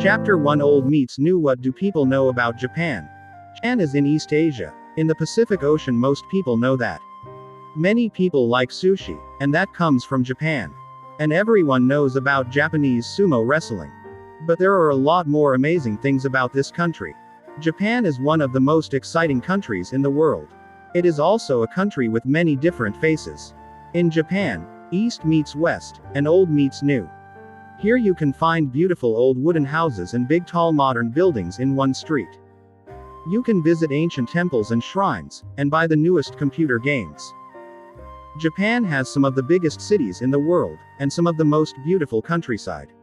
Chapter 1 Old Meets New. What do people know about Japan? Japan is in East Asia, in the Pacific Ocean. Most people know that. Many people like sushi, and that comes from Japan. And everyone knows about Japanese sumo wrestling. But there are a lot more amazing things about this country. Japan is one of the most exciting countries in the world. It is also a country with many different faces. In Japan, East meets West, and Old meets New. Here you can find beautiful old wooden houses and big tall modern buildings in one street. You can visit ancient temples and shrines, and buy the newest computer games. Japan has some of the biggest cities in the world, and some of the most beautiful countryside.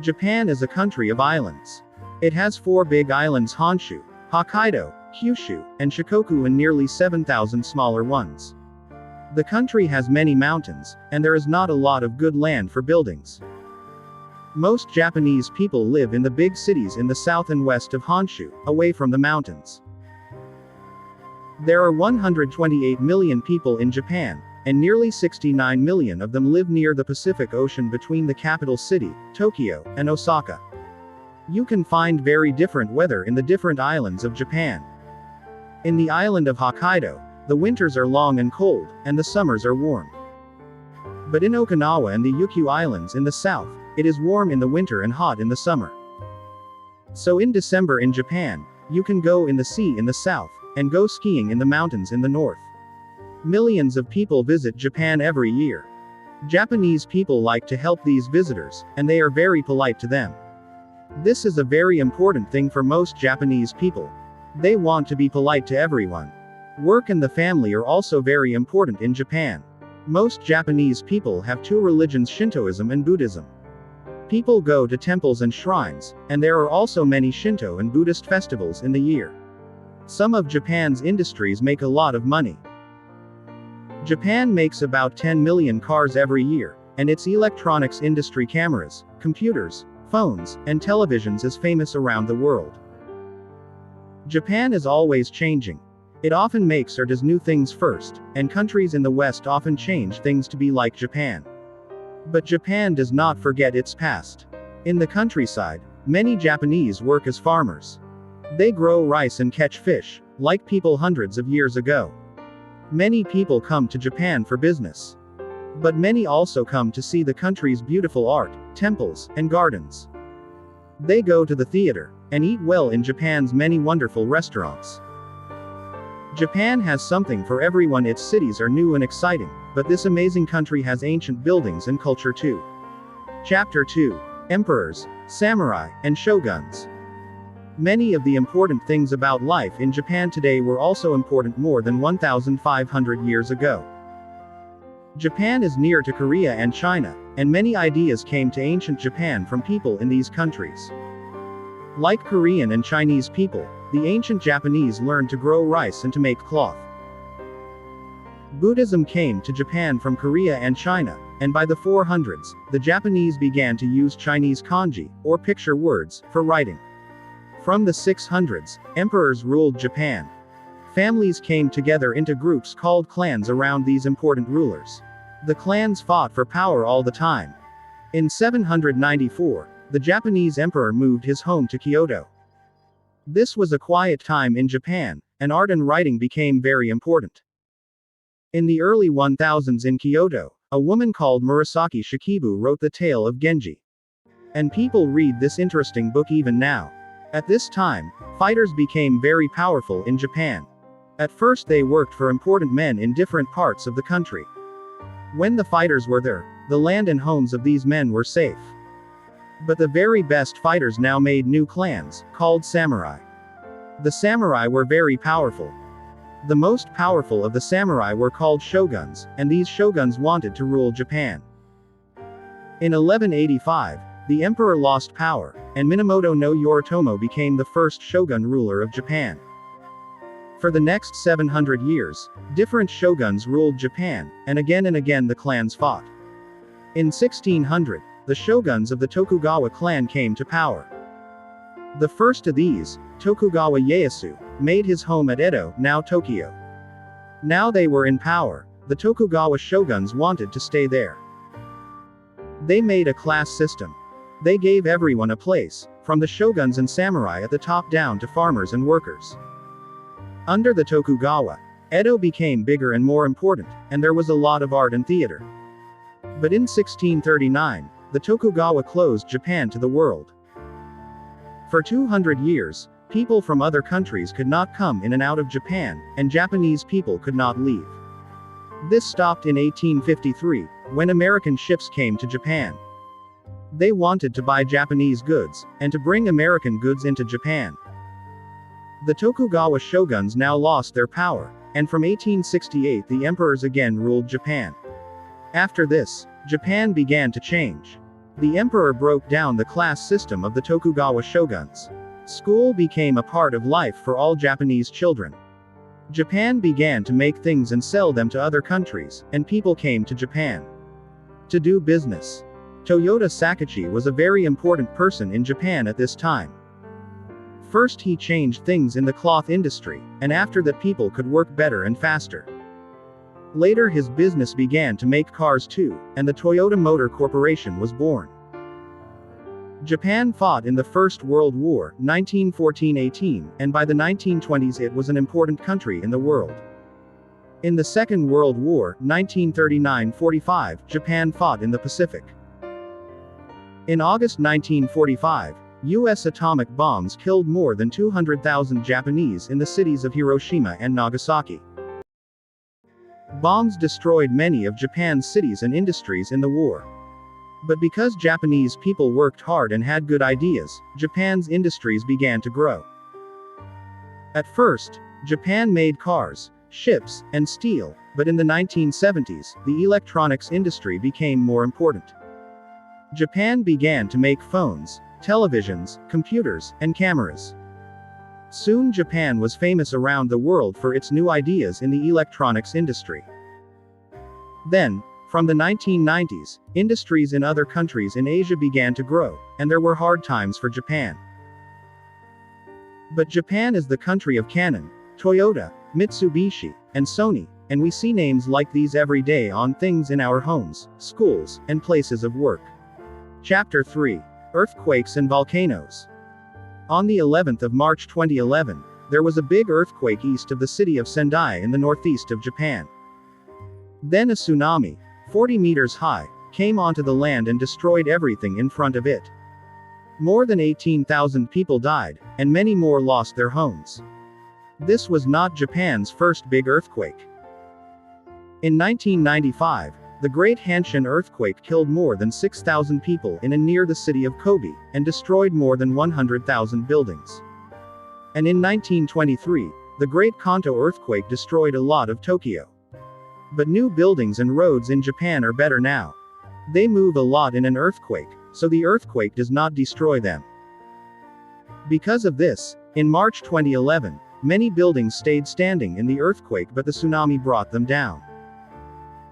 Japan is a country of islands. It has 4 big islands: Honshu, Hokkaido, Kyushu, and Shikoku, and nearly 7,000 smaller ones. The country has many mountains, and there is not a lot of good land for buildings. Most Japanese people live in the big cities in the south and west of Honshu, away from the mountains. There are 128 million people in Japan, and nearly 69 million of them live near the Pacific Ocean between the capital city, Tokyo, and Osaka. You can find very different weather in the different islands of Japan. In the island of Hokkaido, the winters are long and cold, and the summers are warm. But in Okinawa and the Ryukyu Islands in the south, it is warm in the winter and hot in the summer. So in December in Japan, you can go in the sea in the south, and go skiing in the mountains in the north. Millions of people visit Japan every year. Japanese people like to help these visitors, and they are very polite to them. This is a very important thing for most Japanese people. They want to be polite to everyone. Work and the family are also very important in Japan. Most Japanese people have 2 religions: Shintoism and Buddhism. People go to temples and shrines, and there are also many Shinto and Buddhist festivals in the year. Some of Japan's industries make a lot of money. Japan makes about 10 million cars every year, and its electronics industry, cameras, computers, phones, and televisions, is famous around the world. Japan is always changing. It often makes or does new things first, and countries in the West often change things to be like Japan. But Japan does not forget its past. In the countryside, many Japanese work as farmers. They grow rice and catch fish, like people hundreds of years ago. Many people come to Japan for business. But many also come to see the country's beautiful art, temples, and gardens. They go to the theater, and eat well in Japan's many wonderful restaurants. Japan has something for everyone. Its cities are new and exciting, but this amazing country has ancient buildings and culture too. Chapter 2. Emperors, Samurai, and Shoguns. Many of the important things about life in Japan today were also important more than 1,500 years ago. Japan is near to Korea and China, and many ideas came to ancient Japan from people in these countries. Like Korean and Chinese people, the ancient Japanese learned to grow rice and to make cloth. Buddhism came to Japan from Korea and China, and by the 400s, the Japanese began to use Chinese kanji, or picture words, for writing. From the 600s, emperors ruled Japan. Families came together into groups called clans around these important rulers. The clans fought for power all the time. In 794, the Japanese emperor moved his home to Kyoto. This was a quiet time in Japan, and art and writing became very important. In the early 1000s in Kyoto, a woman called Murasaki Shikibu wrote the tale of Genji. And people read this interesting book even now. At this time, fighters became very powerful in Japan. At first they worked for important men in different parts of the country. When the fighters were there, the land and homes of these men were safe. But the very best fighters now made new clans, called samurai. The samurai were very powerful. The most powerful of the samurai were called shoguns, and these shoguns wanted to rule Japan. In 1185, the emperor lost power, and Minamoto no Yoritomo became the first shogun ruler of Japan. For the next 700 years, different shoguns ruled Japan, and again the clans fought. In 1600, the shoguns of the Tokugawa clan came to power. The first of these, Tokugawa Ieyasu, made his home at Edo, now Tokyo. Now they were in power, the Tokugawa shoguns wanted to stay there. They made a class system. They gave everyone a place, from the shoguns and samurai at the top down to farmers and workers. Under the Tokugawa, Edo became bigger and more important, and there was a lot of art and theater. But in 1639, the Tokugawa closed Japan to the world. For 200 years, people from other countries could not come in and out of Japan, and Japanese people could not leave. This stopped in 1853, when American ships came to Japan. They wanted to buy Japanese goods, and to bring American goods into Japan. The Tokugawa shoguns now lost their power, and from 1868 the emperors again ruled Japan. After this, Japan began to change. The emperor broke down the class system of the Tokugawa shoguns. School became a part of life for all Japanese children. Japan began to make things and sell them to other countries, and people came to Japan to do business. Toyota Sakachi was a very important person in Japan at this time. First he changed things in the cloth industry, and after that people could work better and faster. Later his business began to make cars too, and the Toyota Motor Corporation was born. Japan fought in the First World War, 1914-18, and by the 1920s it was an important country in the world. In the Second World War, 1939-45, Japan fought in the Pacific. In August 1945, U.S. atomic bombs killed more than 200,000 Japanese in the cities of Hiroshima and Nagasaki. Bombs destroyed many of Japan's cities and industries in the war. But because Japanese people worked hard and had good ideas, Japan's industries began to grow. At first, Japan made cars, ships, and steel, but in the 1970s, the electronics industry became more important. Japan began to make phones, televisions, computers, and cameras. Soon Japan was famous around the world for its new ideas in the electronics industry. Then, from the 1990s, industries in other countries in Asia began to grow, and there were hard times for Japan. But Japan is the country of Canon, Toyota, Mitsubishi, and Sony, and we see names like these every day on things in our homes, schools, and places of work. Chapter 3. Earthquakes and Volcanoes. On the 11th of March 2011, there was a big earthquake east of the city of Sendai in the northeast of Japan. Then a tsunami, 40 meters high, came onto the land and destroyed everything in front of it. More than 18,000 people died, and many more lost their homes. This was not Japan's first big earthquake. In 1995, the Great Hanshin earthquake killed more than 6,000 people in and near the city of Kobe, and destroyed more than 100,000 buildings. And in 1923, the Great Kanto earthquake destroyed a lot of Tokyo. But new buildings and roads in Japan are better now. They move a lot in an earthquake, so the earthquake does not destroy them. Because of this, in March 2011, many buildings stayed standing in the earthquake but the tsunami brought them down.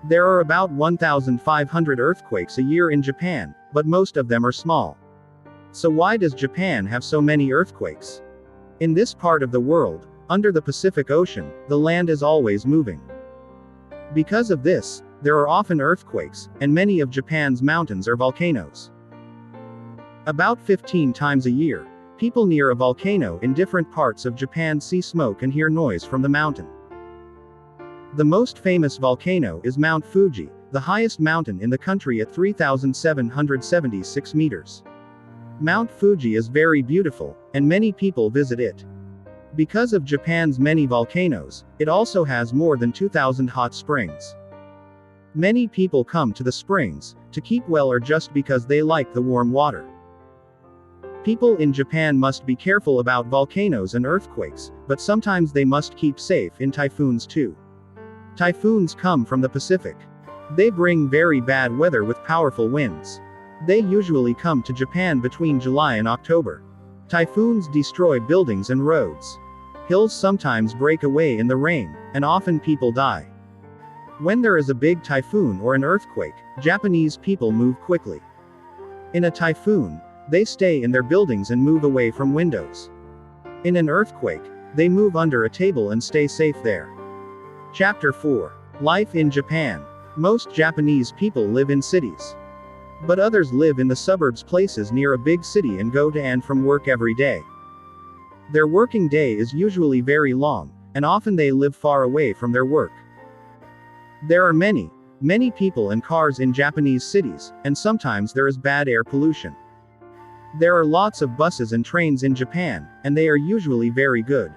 There are about 1,500 earthquakes a year in Japan, but most of them are small. So why does Japan have so many earthquakes? In this part of the world, under the Pacific Ocean, the land is always moving. Because of this, there are often earthquakes, and many of Japan's mountains are volcanoes. About 15 times a year, people near a volcano in different parts of Japan see smoke and hear noise from the mountain. The most famous volcano is Mount Fuji, the highest mountain in the country at 3,776 meters. Mount Fuji is very beautiful, and many people visit it. Because of Japan's many volcanoes, it also has more than 2,000 hot springs. Many people come to the springs to keep well or just because they like the warm water. People in Japan must be careful about volcanoes and earthquakes, but sometimes they must keep safe in typhoons too. Typhoons come from the Pacific. They bring very bad weather with powerful winds. They usually come to Japan between July and October. Typhoons destroy buildings and roads. Hills sometimes break away in the rain, and often people die. When there is a big typhoon or an earthquake, Japanese people move quickly. In a typhoon, they stay in their buildings and move away from windows. In an earthquake, they move under a table and stay safe there. Chapter 4. Life in Japan. Most Japanese people live in cities. But others live in the suburbs, places near a big city, and go to and from work every day. Their working day is usually very long, and often they live far away from their work. There are many people and cars in Japanese cities, and sometimes there is bad air pollution. There are lots of buses and trains in Japan, and they are usually very good.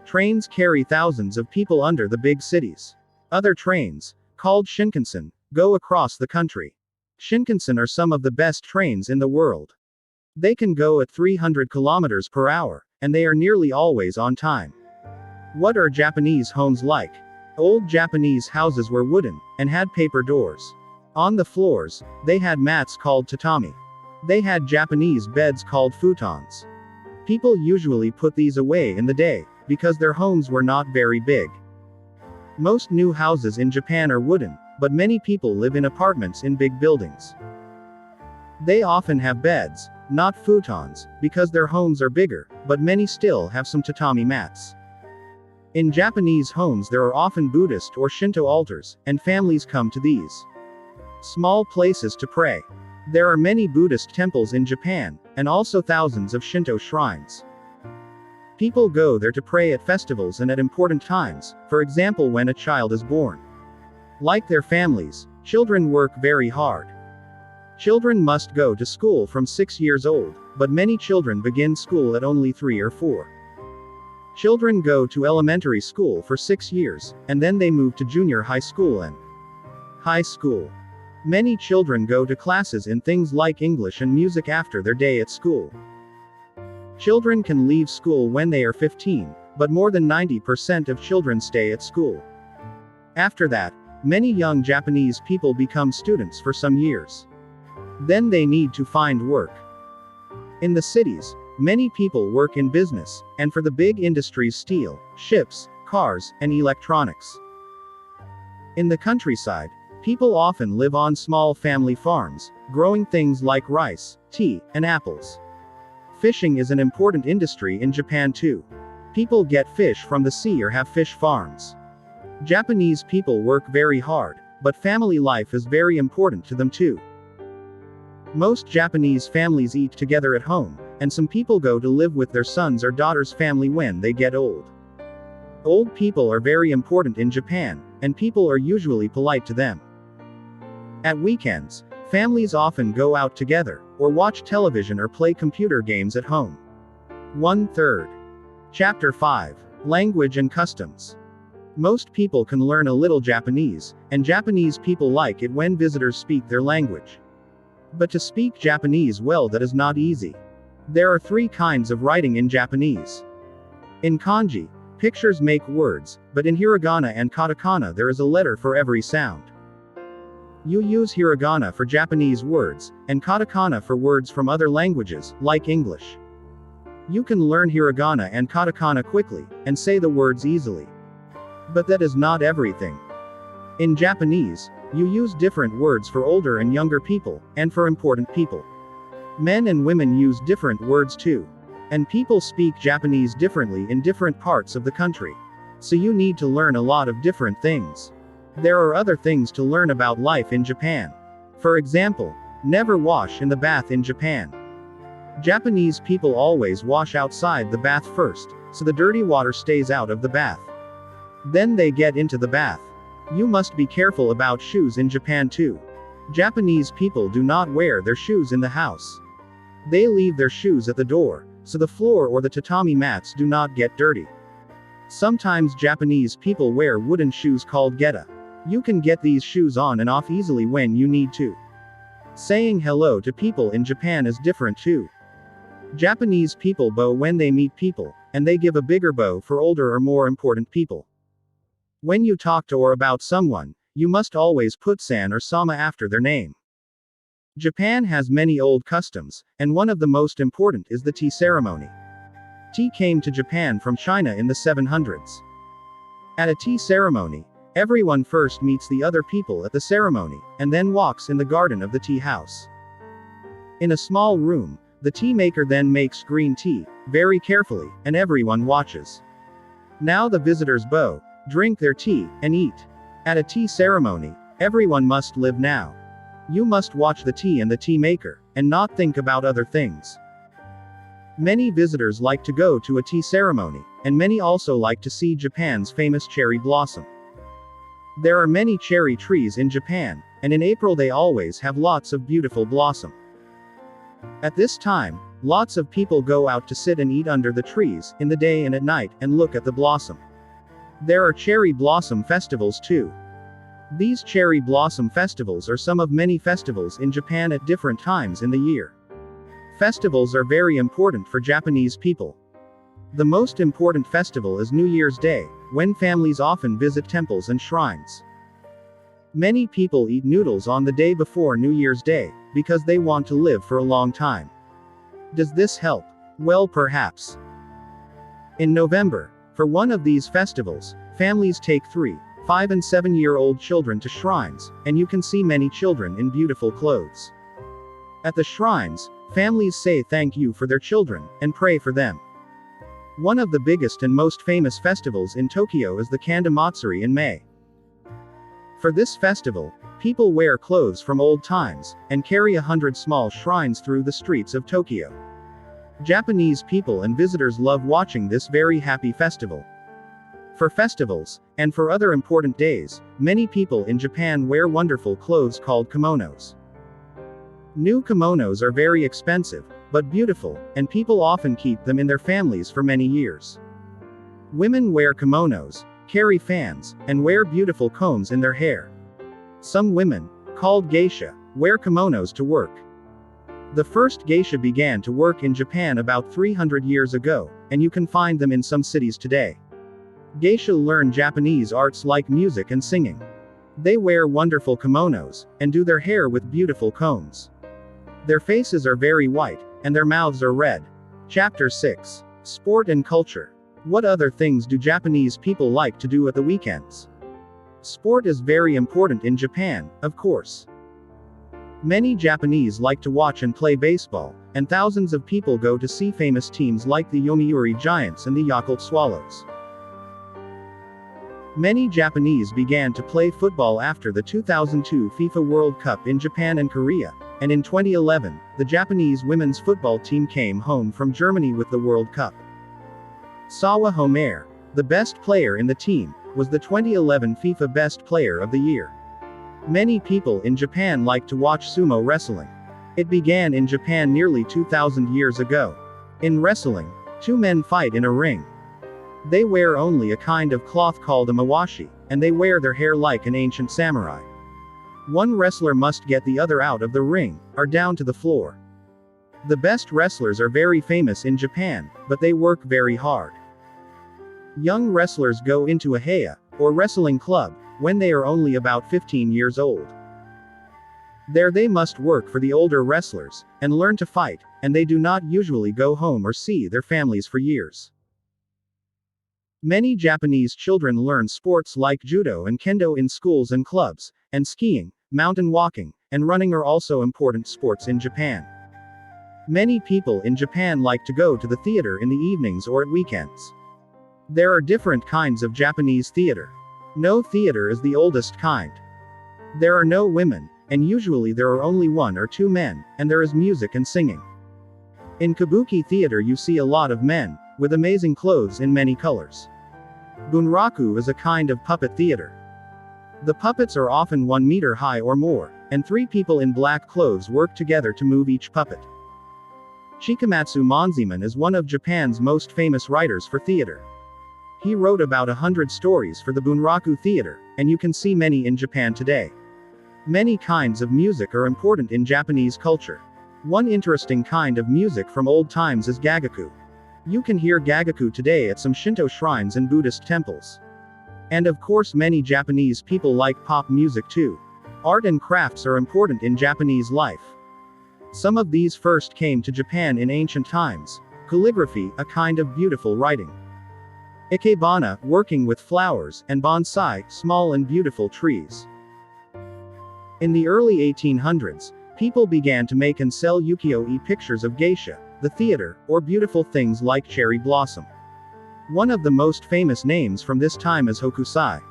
Trains carry thousands of people under the big cities. Other trains, called Shinkansen, go across the country. Shinkansen are some of the best trains in the world. They can go at 300 kilometers per hour, and they are nearly always on time. What are Japanese homes like? Old Japanese houses were wooden, and had paper doors. On the floors, they had mats called tatami. They had Japanese beds called futons. People usually put these away in the day, because their homes were not very big. Most new houses in Japan are wooden, but many people live in apartments in big buildings. They often have beds, not futons, because their homes are bigger, but many still have some tatami mats. In Japanese homes there are often Buddhist or Shinto altars, and families come to these small places to pray. There are many Buddhist temples in Japan, and also thousands of Shinto shrines. People go there to pray at festivals and at important times, for example when a child is born. Like their families, children work very hard. Children must go to school from 6 years old, but many children begin school at only 3 or 4. Children go to elementary school for 6 years, and then they move to junior high school and high school. Many children go to classes in things like English and music after their day at school. Children can leave school when they are 15, but more than 90% of children stay at school. After that, many young Japanese people become students for some years. Then they need to find work. In the cities, many people work in business, and for the big industries steel, ships, cars, and electronics. In the countryside, people often live on small family farms, growing things like rice, tea, and apples. Fishing is an important industry in Japan too. People get fish from the sea or have fish farms. Japanese people work very hard, but family life is very important to them too. Most Japanese families eat together at home, and some people go to live with their sons or daughters' family when they get old. Old people are very important in Japan, and people are usually polite to them. At weekends, families often go out together, or watch television or play computer games at home. 1/3. Chapter 5. Language and Customs. Most people can learn a little Japanese, and Japanese people like it when visitors speak their language. But to speak Japanese well, that is not easy. There are 3 kinds of writing in Japanese. In kanji, pictures make words, but in hiragana and katakana there is a letter for every sound. You use hiragana for Japanese words, and katakana for words from other languages, like English. You can learn hiragana and katakana quickly, and say the words easily. But that is not everything. In Japanese, you use different words for older and younger people, and for important people. Men and women use different words too. And people speak Japanese differently in different parts of the country. So you need to learn a lot of different things. There are other things to learn about life in Japan. For example, never wash in the bath in Japan. Japanese people always wash outside the bath first, so the dirty water stays out of the bath. Then they get into the bath. You must be careful about shoes in Japan too. Japanese people do not wear their shoes in the house. They leave their shoes at the door, so the floor or the tatami mats do not get dirty. Sometimes Japanese people wear wooden shoes called geta. You can get these shoes on and off easily when you need to. Saying hello to people in Japan is different too. Japanese people bow when they meet people, and they give a bigger bow for older or more important people. When you talk to or about someone, you must always put san or sama after their name. Japan has many old customs, and one of the most important is the tea ceremony. Tea came to Japan from China in the 700s. At a tea ceremony, everyone first meets the other people at the ceremony, and then walks in the garden of the tea house. In a small room, the tea maker then makes green tea, very carefully, and everyone watches. Now the visitors bow, drink their tea, and eat. At a tea ceremony, everyone must live now. You must watch the tea and the tea maker, and not think about other things. Many visitors like to go to a tea ceremony, and many also like to see Japan's famous cherry blossom. There are many cherry trees in Japan, and in April they always have lots of beautiful blossom. At this time, lots of people go out to sit and eat under the trees, in the day and at night, and look at the blossom. There are cherry blossom festivals too. These cherry blossom festivals are some of many festivals in Japan at different times in the year. Festivals are very important for Japanese people. The most important festival is New Year's Day, when families often visit temples and shrines. Many people eat noodles on the day before New Year's Day, because they want to live for a long time. Does this help? Well, perhaps. In November, for one of these festivals, families take 3, 5 and 7-year-old children to shrines, and you can see many children in beautiful clothes. At the shrines, families say thank you for their children, and pray for them. One of the biggest and most famous festivals in Tokyo is the Kanda Matsuri in May. For this festival, people wear clothes from old times, and carry 100 small shrines through the streets of Tokyo. Japanese people and visitors love watching this very happy festival. For festivals, and for other important days, many people in Japan wear wonderful clothes called kimonos. New kimonos are very expensive, but beautiful, and people often keep them in their families for many years. Women wear kimonos, carry fans, and wear beautiful combs in their hair. Some women, called geisha, wear kimonos to work. The first geisha began to work in Japan about 300 years ago, and you can find them in some cities today. Geisha learn Japanese arts like music and singing. They wear wonderful kimonos, and do their hair with beautiful combs. Their faces are very white, and their mouths are red. Chapter 6. Sport and Culture. What other things do Japanese people like to do at the weekends? Sport is very important in Japan, of course. Many Japanese like to watch and play baseball, and thousands of people go to see famous teams like the Yomiuri Giants and the Yakult Swallows. Many Japanese began to play football after the 2002 FIFA World Cup in Japan and Korea, and in 2011, the Japanese women's football team came home from Germany with the World Cup. Sawa Homer, the best player in the team, was the 2011 FIFA Best Player of the Year. Many people in Japan like to watch sumo wrestling. It began in Japan nearly 2,000 years ago. In wrestling, 2 men fight in a ring. They wear only a kind of cloth called a mawashi, and they wear their hair like an ancient samurai. One wrestler must get the other out of the ring, or down to the floor. The best wrestlers are very famous in Japan, but they work very hard. Young wrestlers go into a heya, or wrestling club, when they are only about 15 years old. There they must work for the older wrestlers, and learn to fight, and they do not usually go home or see their families for years. Many Japanese children learn sports like judo and kendo in schools and clubs, and skiing, mountain walking, and running are also important sports in Japan. Many people in Japan like to go to the theater in the evenings or at weekends. There are different kinds of Japanese theater. No theater is the oldest kind. There are no women, and usually there are only 1 or 2 men, and there is music and singing. In kabuki theater you see a lot of men, with amazing clothes in many colors. Bunraku is a kind of puppet theater. The puppets are often 1 meter high or more, and 3 people in black clothes work together to move each puppet. Chikamatsu Monzaemon is one of Japan's most famous writers for theater. He wrote about 100 stories for the Bunraku theater, and you can see many in Japan today. Many kinds of music are important in Japanese culture. One interesting kind of music from old times is gagaku. You can hear gagaku today at some Shinto shrines and Buddhist temples. And of course many Japanese people like pop music too. Art and crafts are important in Japanese life. Some of these first came to Japan in ancient times. Calligraphy, a kind of beautiful writing. Ikebana, working with flowers, and bonsai, small and beautiful trees. In the early 1800s, people began to make and sell ukiyo-e pictures of geisha, the theater, or beautiful things like cherry blossom. One of the most famous names from this time is Hokusai.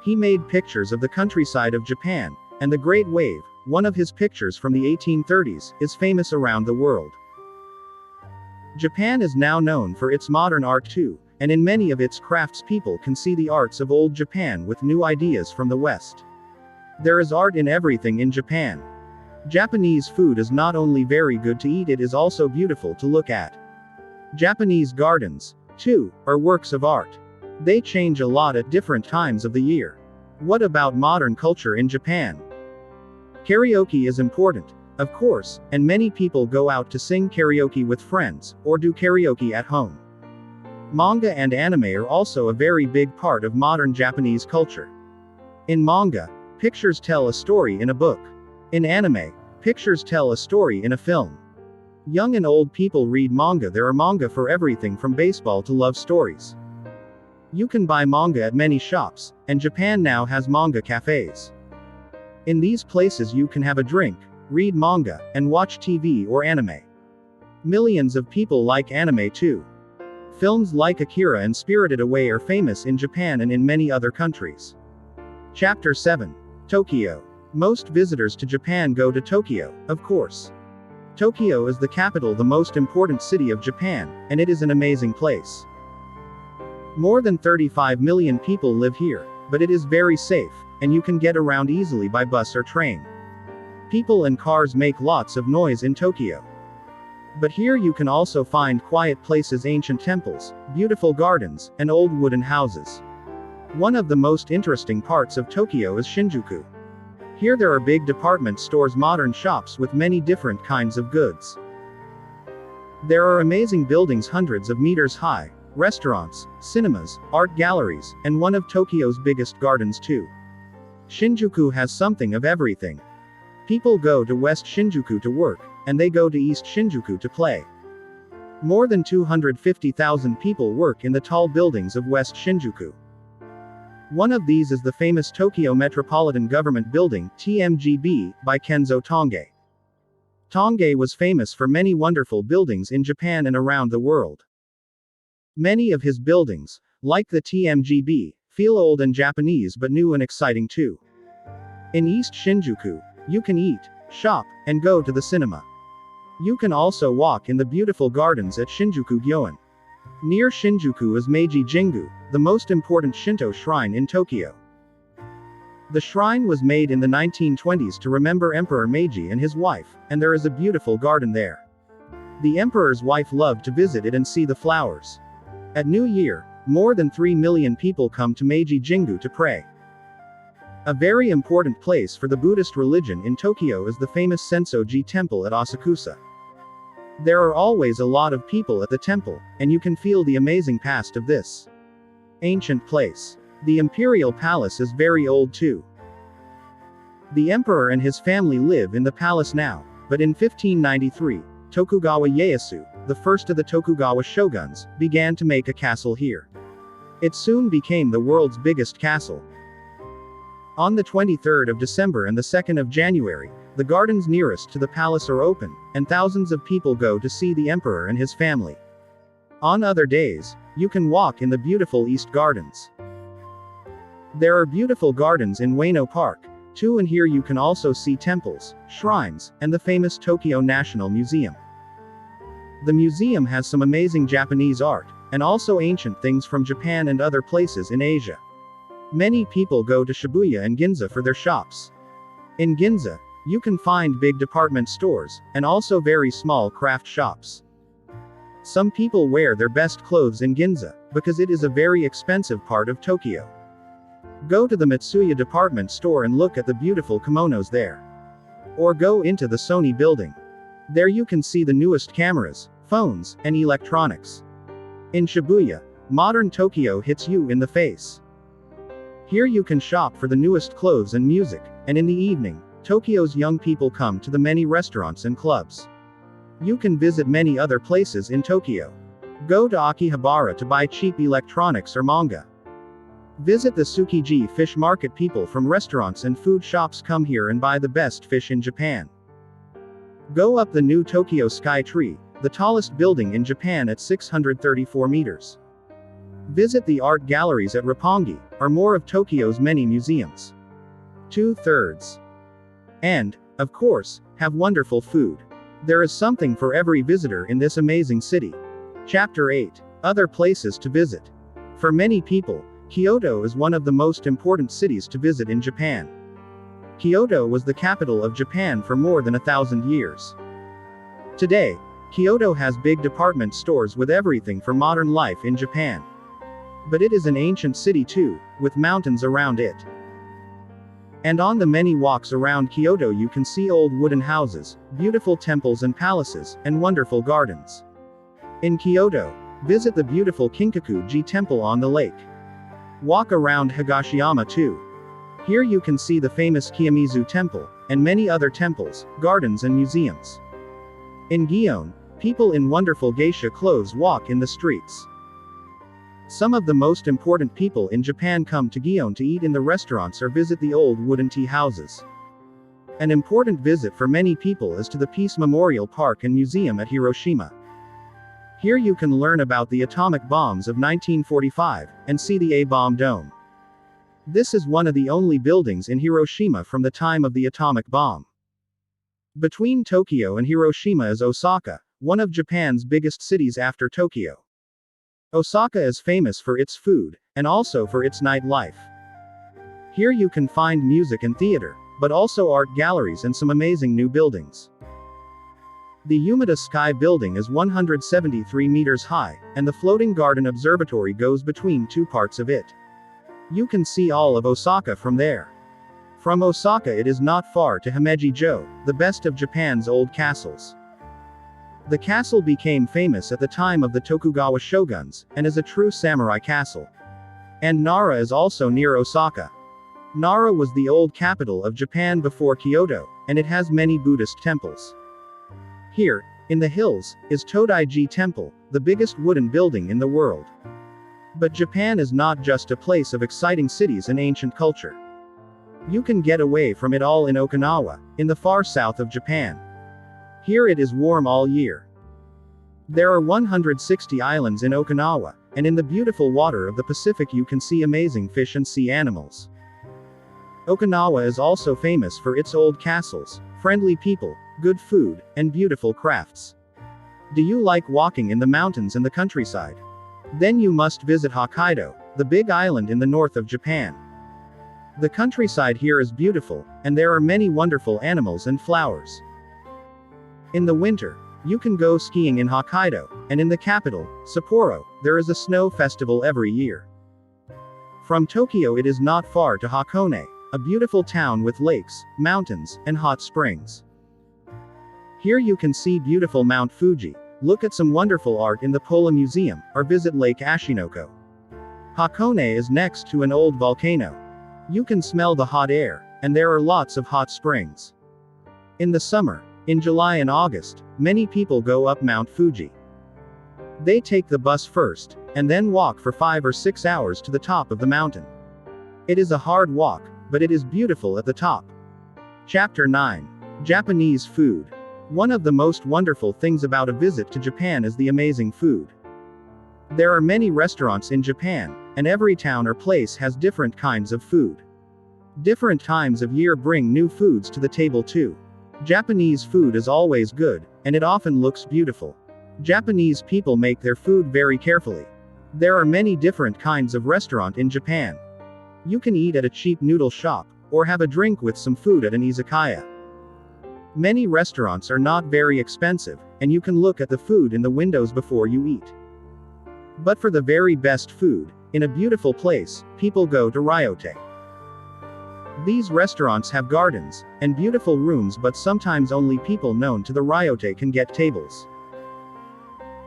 He made pictures of the countryside of Japan, and the Great Wave, one of his pictures from the 1830s, is famous around the world. Japan is now known for its modern art too, and in many of its crafts people can see the arts of old Japan with new ideas from the West. There is art in everything in Japan. Japanese food is not only very good to eat, it is also beautiful to look at. Japanese gardens, too, are works of art. They change a lot at different times of the year. What about modern culture in Japan? Karaoke is important, of course, and many people go out to sing karaoke with friends, or do karaoke at home. Manga and anime are also a very big part of modern Japanese culture. In manga, pictures tell a story in a book. In anime, pictures tell a story in a film. Young and old people read manga. There are manga for everything from baseball to love stories. You can buy manga at many shops, and Japan now has manga cafes. In these places you can have a drink, read manga, and watch TV or anime. Millions of people like anime too. Films like Akira and Spirited Away are famous in Japan and in many other countries. Chapter 7. Tokyo. Most visitors to Japan go to Tokyo, of course. Tokyo is the capital, the most important city of Japan, and it is an amazing place. More than 35 million people live here, but it is very safe, and you can get around easily by bus or train. People and cars make lots of noise in Tokyo. But here you can also find quiet places, ancient temples, beautiful gardens, and old wooden houses. One of the most interesting parts of Tokyo is Shinjuku. Here there are big department stores, modern shops with many different kinds of goods. There are amazing buildings hundreds of meters high, restaurants, cinemas, art galleries, and one of Tokyo's biggest gardens too. Shinjuku has something of everything. People go to West Shinjuku to work, and they go to East Shinjuku to play. More than 250,000 people work in the tall buildings of West Shinjuku. One of these is the famous Tokyo Metropolitan Government Building, TMGB, by Kenzo Tange. Tange was famous for many wonderful buildings in Japan and around the world. Many of his buildings, like the TMGB, feel old and Japanese but new and exciting too. In East Shinjuku, you can eat, shop, and go to the cinema. You can also walk in the beautiful gardens at Shinjuku Gyoen. Near Shinjuku is Meiji Jingu, the most important Shinto shrine in Tokyo. The shrine was made in the 1920s to remember Emperor Meiji and his wife, and there is a beautiful garden there. The emperor's wife loved to visit it and see the flowers. At New Year, more than 3 million people come to Meiji Jingu to pray. A very important place for the Buddhist religion in Tokyo is the famous Sensoji Temple at Asakusa. There are always a lot of people at the temple, and you can feel the amazing past of this ancient place. The imperial palace is very old too. The emperor and his family live in the palace now, but in 1593, Tokugawa Ieyasu, the first of the Tokugawa shoguns, began to make a castle here. It soon became the world's biggest castle. On the 23rd of December and the 2nd of January, the gardens nearest to the palace are open, and thousands of people go to see the emperor and his family. On other days, you can walk in the beautiful East Gardens. There are beautiful gardens in Ueno Park, too, and here you can also see temples, shrines, and the famous Tokyo National Museum. The museum has some amazing Japanese art, and also ancient things from Japan and other places in Asia. Many people go to Shibuya and Ginza for their shops. In Ginza, you can find big department stores, and also very small craft shops. Some people wear their best clothes in Ginza, because it is a very expensive part of Tokyo. Go to the Matsuya department store and look at the beautiful kimonos there. Or go into the Sony building. There you can see the newest cameras, phones, and electronics. In Shibuya, modern Tokyo hits you in the face. Here you can shop for the newest clothes and music, and in the evening, Tokyo's young people come to the many restaurants and clubs. You can visit many other places in Tokyo. Go to Akihabara to buy cheap electronics or manga. Visit the Tsukiji fish market. People from restaurants and food shops come here and buy the best fish in Japan. Go up the new Tokyo Sky Tree, the tallest building in Japan at 634 meters. Visit the art galleries at Roppongi, or more of Tokyo's many museums. 2/3. And, of course, have wonderful food. There is something for every visitor in this amazing city. Chapter 8. Other places to visit. For many people, Kyoto is one of the most important cities to visit in Japan. Kyoto was the capital of Japan for more than 1,000 years. Today, Kyoto has big department stores with everything for modern life in Japan. But it is an ancient city too, with mountains around it. And on the many walks around Kyoto you can see old wooden houses, beautiful temples and palaces, and wonderful gardens. In Kyoto, visit the beautiful Kinkaku-ji Temple on the lake. Walk around Higashiyama too. Here you can see the famous Kiyomizu Temple, and many other temples, gardens and museums. In Gion, people in wonderful geisha clothes walk in the streets. Some of the most important people in Japan come to Gion to eat in the restaurants or visit the old wooden tea houses. An important visit for many people is to the Peace Memorial Park and Museum at Hiroshima. Here you can learn about the atomic bombs of 1945, and see the A-bomb dome. This is one of the only buildings in Hiroshima from the time of the atomic bomb. Between Tokyo and Hiroshima is Osaka, one of Japan's biggest cities after Tokyo. Osaka is famous for its food, and also for its nightlife. Here you can find music and theater, but also art galleries and some amazing new buildings. The Umeda Sky Building is 173 meters high, and the floating garden observatory goes between two parts of it. You can see all of Osaka from there. From Osaka it is not far to Himeji-jo, the best of Japan's old castles. The castle became famous at the time of the Tokugawa shoguns, and is a true samurai castle. And Nara is also near Osaka. Nara was the old capital of Japan before Kyoto, and it has many Buddhist temples. Here, in the hills, is Todaiji Temple, the biggest wooden building in the world. But Japan is not just a place of exciting cities and ancient culture. You can get away from it all in Okinawa, in the far south of Japan. Here it is warm all year. There are 160 islands in Okinawa, and in the beautiful water of the Pacific you can see amazing fish and sea animals. Okinawa is also famous for its old castles, friendly people, good food, and beautiful crafts. Do you like walking in the mountains and the countryside? Then you must visit Hokkaido, the big island in the north of Japan. The countryside here is beautiful, and there are many wonderful animals and flowers. In the winter, you can go skiing in Hokkaido, and in the capital, Sapporo, there is a snow festival every year. From Tokyo it is not far to Hakone, a beautiful town with lakes, mountains, and hot springs. Here you can see beautiful Mount Fuji, look at some wonderful art in the Pola Museum, or visit Lake Ashinoko. Hakone is next to an old volcano. You can smell the hot air, and there are lots of hot springs. In the summer, in July and August, many people go up Mount Fuji. They take the bus first, and then walk for 5 or 6 hours to the top of the mountain. It is a hard walk, but it is beautiful at the top. Chapter 9. Japanese food. One of the most wonderful things about a visit to Japan is the amazing food. There are many restaurants in Japan, and every town or place has different kinds of food. Different times of year bring new foods to the table too. Japanese food is always good, and it often looks beautiful. Japanese people make their food very carefully. There are many different kinds of restaurant in Japan. You can eat at a cheap noodle shop, or have a drink with some food at an izakaya. Many restaurants are not very expensive, and you can look at the food in the windows before you eat. But for the very best food, in a beautiful place, people go to Ryote. These restaurants have gardens, and beautiful rooms, but sometimes only people known to the Ryote can get tables.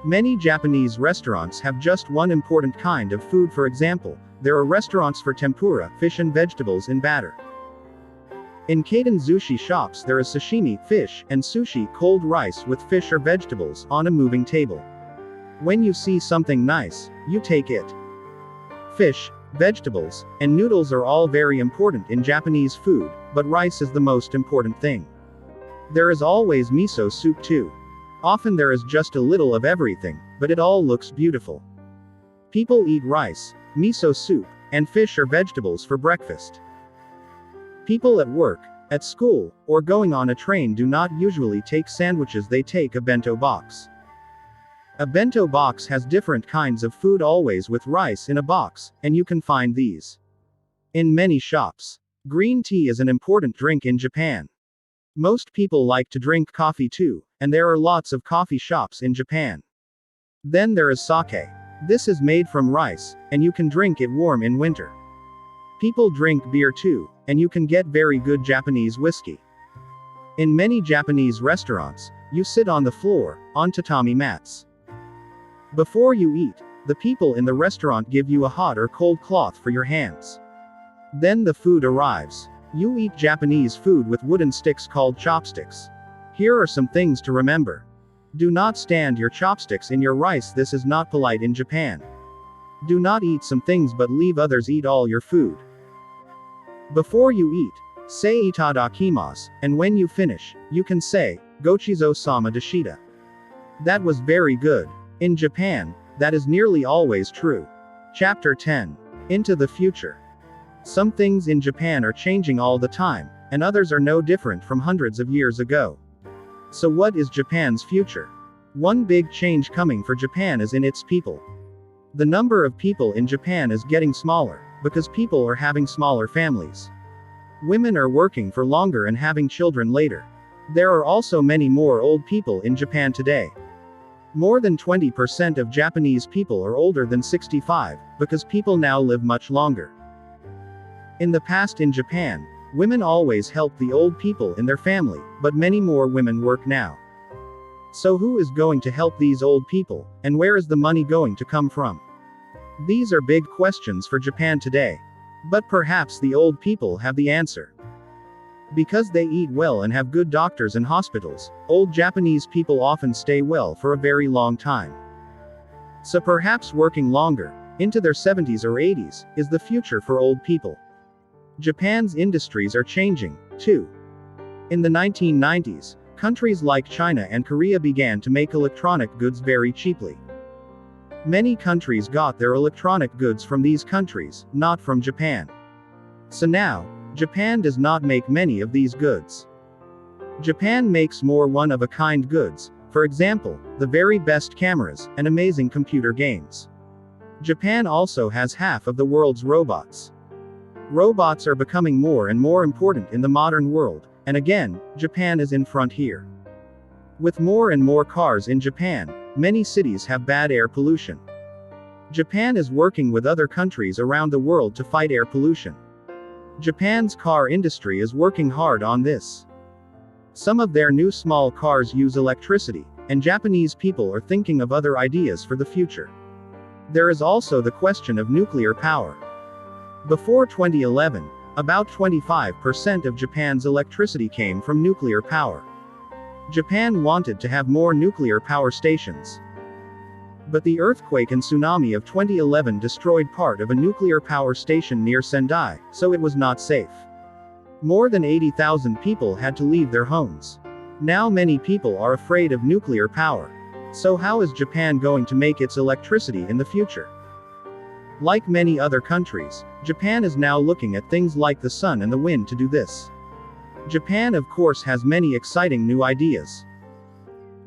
Many Japanese restaurants have just one important kind of food. For example, there are restaurants for tempura, fish and vegetables in batter. In Kaiden sushi shops there is sashimi, fish, and sushi, cold rice with fish or vegetables, on a moving table. When you see something nice, you take it. Fish, vegetables, and noodles are all very important in Japanese food, but rice is the most important thing. There is always miso soup too. Often there is just a little of everything, but it all looks beautiful. People eat rice, miso soup, and fish or vegetables for breakfast. People at work, at school, or going on a train do not usually take sandwiches, they take a bento box. A bento box has different kinds of food, always with rice in a box, and you can find these in many shops. Green tea is an important drink in Japan. Most people like to drink coffee too, and there are lots of coffee shops in Japan. Then there is sake. This is made from rice, and you can drink it warm in winter. People drink beer too, and you can get very good Japanese whiskey. In many Japanese restaurants, you sit on the floor, on tatami mats. Before you eat, the people in the restaurant give you a hot or cold cloth for your hands. Then the food arrives. You eat Japanese food with wooden sticks called chopsticks. Here are some things to remember. Do not stand your chopsticks in your rice, this is not polite in Japan. Do not eat some things but leave others eat all your food. Before you eat, say itadakimasu, and when you finish, you can say, gochizo-sama deshita. That was very good. In Japan, that is nearly always true. Chapter 10. Into the future. Some things in Japan are changing all the time, and others are no different from hundreds of years ago. So what is Japan's future? One big change coming for Japan is in its people. The number of people in Japan is getting smaller, because people are having smaller families. Women are working for longer and having children later. There are also many more old people in Japan today. More than 20% of Japanese people are older than 65, because people now live much longer. In the past in Japan, women always helped the old people in their family, but many more women work now. So who is going to help these old people, and where is the money going to come from? These are big questions for Japan today. But perhaps the old people have the answer. Because they eat well and have good doctors and hospitals, old Japanese people often stay well for a very long time. So perhaps working longer, into their 70s or 80s, is the future for old people. Japan's industries are changing, too. In the 1990s, countries like China and Korea began to make electronic goods very cheaply. Many countries got their electronic goods from these countries, not from Japan. So now, Japan does not make many of these goods. Japan makes more one-of-a-kind goods, for example, the very best cameras, and amazing computer games. Japan also has half of the world's robots. Robots are becoming more and more important in the modern world, and again, Japan is in front here. With more and more cars in Japan, many cities have bad air pollution. Japan is working with other countries around the world to fight air pollution. Japan's car industry is working hard on this. Some of their new small cars use electricity, and Japanese people are thinking of other ideas for the future. There is also the question of nuclear power. Before 2011, about 25% of Japan's electricity came from nuclear power. Japan wanted to have more nuclear power stations. But the earthquake and tsunami of 2011 destroyed part of a nuclear power station near Sendai, so it was not safe. More than 80,000 people had to leave their homes. Now many people are afraid of nuclear power. So how is Japan going to make its electricity in the future? Like many other countries, Japan is now looking at things like the sun and the wind to do this. Japan of course has many exciting new ideas.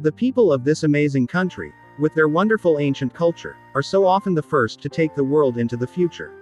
The people of this amazing country, with their wonderful ancient culture, are so often the first to take the world into the future.